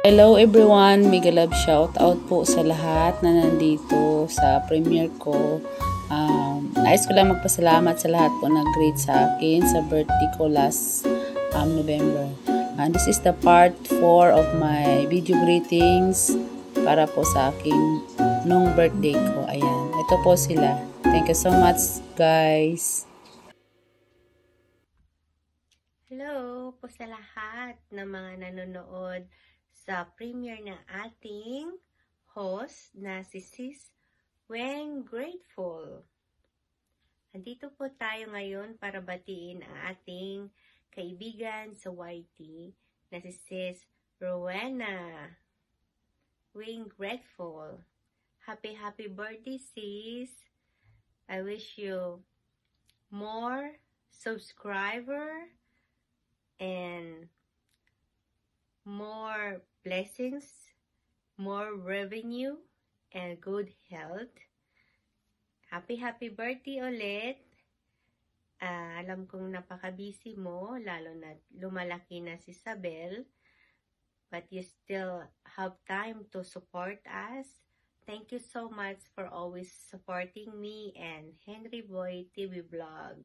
Hello everyone, mega love shout out po sa lahat na nandito sa premiere ko. Nais ko lang magpasalamat sa lahat po na greet sa akin sa birthday ko last November. This is the part 4 of my video greetings para po sa aking nung birthday ko. Ayan, ito po sila. Thank you so much guys. Hello po sa lahat ng mga nanonood sa premiere ng ating host na si Sis Weng Grateful. Andito po tayo ngayon para batiin ang ating kaibigan sa YT na si Sis Rowena Weng Grateful. Happy birthday, sis! I wish you more subscriber and more blessings, more revenue, and good health. Happy birthday ulit. Alam kong napaka-busy mo, lalo na lumalaki na si Sabel, but you still have time to support us. Thank you so much for always supporting me and Henry Boy TV Vlog.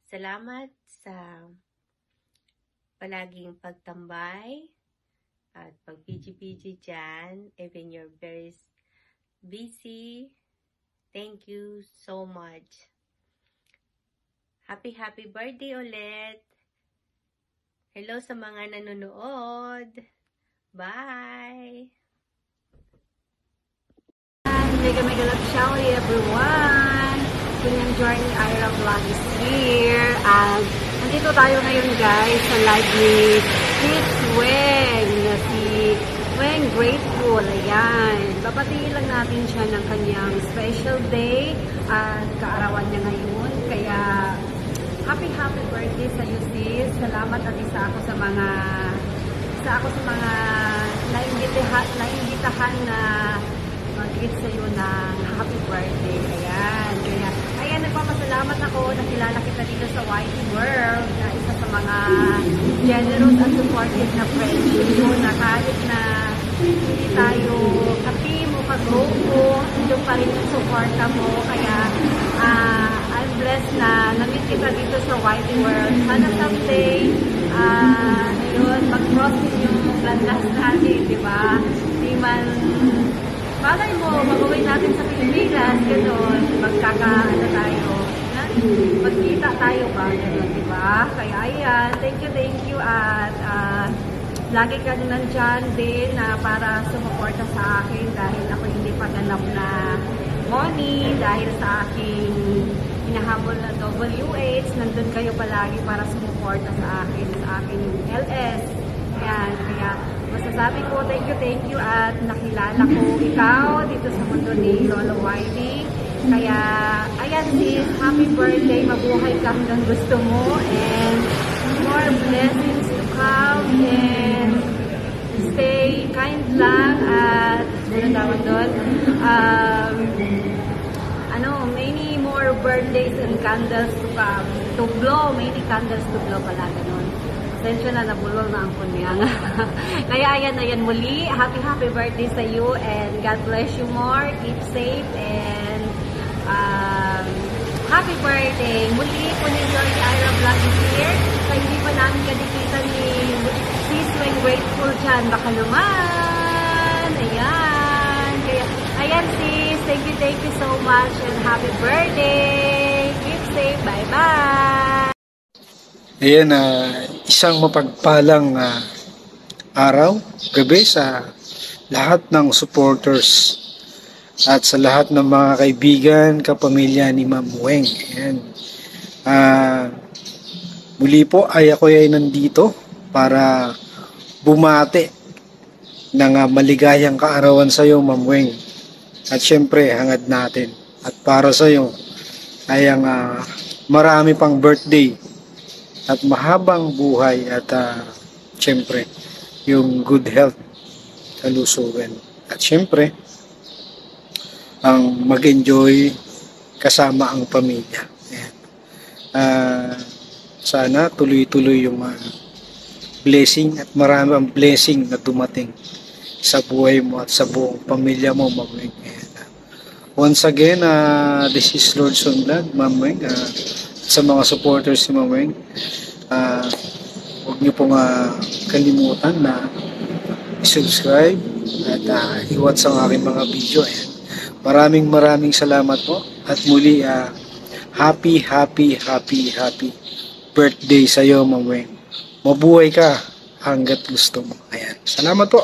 Salamat sa palaging pagtambay at pag-PG dyan, even you're very busy. Thank you so much. Happy birthday ulit. Hello sa mga nanonood. Bye! Mega love shout out everyone! Kunyang Journey Ira Vlog is here. And nandito tayo ngayon guys sa live ni Sis Weng na si Weng Grateful. Ayan. Babatiin lang natin siya ng kanyang special day at kaarawan niya ngayon. Kaya happy birthday sa iyo sis. Salamat at isa ako sa mga naimbitahan na mag-greet sa iyo ng happy birthday. Ayan. Kaya, ayan, nagpapasalamat ako. Nakilala kita dito sa YT World na isa sa mga generous and supportive na friends ko na kahit na hindi tayo ka-team o ka-grupo, yung pa rin yung supporta mo. Kaya, I'm blessed na na-meet kita dito sa YT World. Sana someday, yun, mag-crossing yung landas natin, di ba? Di man malay mo, mag-uwi natin sa Pilipinas, gano'n, magkaka-ano tayo, magkita tayo ba, gano'n, diba? Kaya ayan, thank you, at lagi ka nandyan din para sumuporta sa akin dahil ako hindi paganap na money, dahil sa aking hinahabol na WH, nandun kayo palagi para sumuporta sa akin LS. Ayan, kaya masasabi ko, thank you at nakilala ko ikaw dito sa mundo ni Lolo Whitey. Kaya, ayan sis, happy birthday, mabuhay ka hanggang gusto mo and more blessings to come and stay kind lang at many more birthdays and candles to come, to blow, many candles to blow pala, ganun. Pasensya na, nabulol na ang kunyang. Kaya ayan muli, happy birthday sa you and God bless you more, keep safe and happy birthday. Muli, Kunyang Journey Ira Vlog is here. Kaya hindi pa namin kadikitan ni Sis Weng Grateful dyan. Baka naman. Ayan. Kaya, ayan sis, thank you so much and happy birthday. Keep safe. Bye-bye. Ayan, isang mapagpalang araw, gabi sa lahat ng supporters at sa lahat ng mga kaibigan, kapamilya ni Ma'am Weng. Ayan. Muli po ay ako ay nandito para bumati ng maligayang kaarawan sa iyo, Ma'am Weng. At syempre, hangad natin. At para sa iyo ay ang marami pang birthday at mahabang buhay at syempre yung good health, kalusugan at syempre ang mag-enjoy kasama ang pamilya. Sana tuloy-tuloy yung blessing at marami ang blessing na dumating sa buhay mo at sa buong pamilya mo, Ma'am Weng. Ayan. Once again, this is Lord Son Vlog, Ma'am Weng. Sa mga supporters ni Ma'am Weng, huwag niyo pong kalimutan na i-subscribe at i-watch ang aking mga video. Ayan. Maraming salamat po at muli happy birthday sa iyo, Ma'am Weng. Mabuhay ka hanggat gusto mo. Ayan. Salamat po.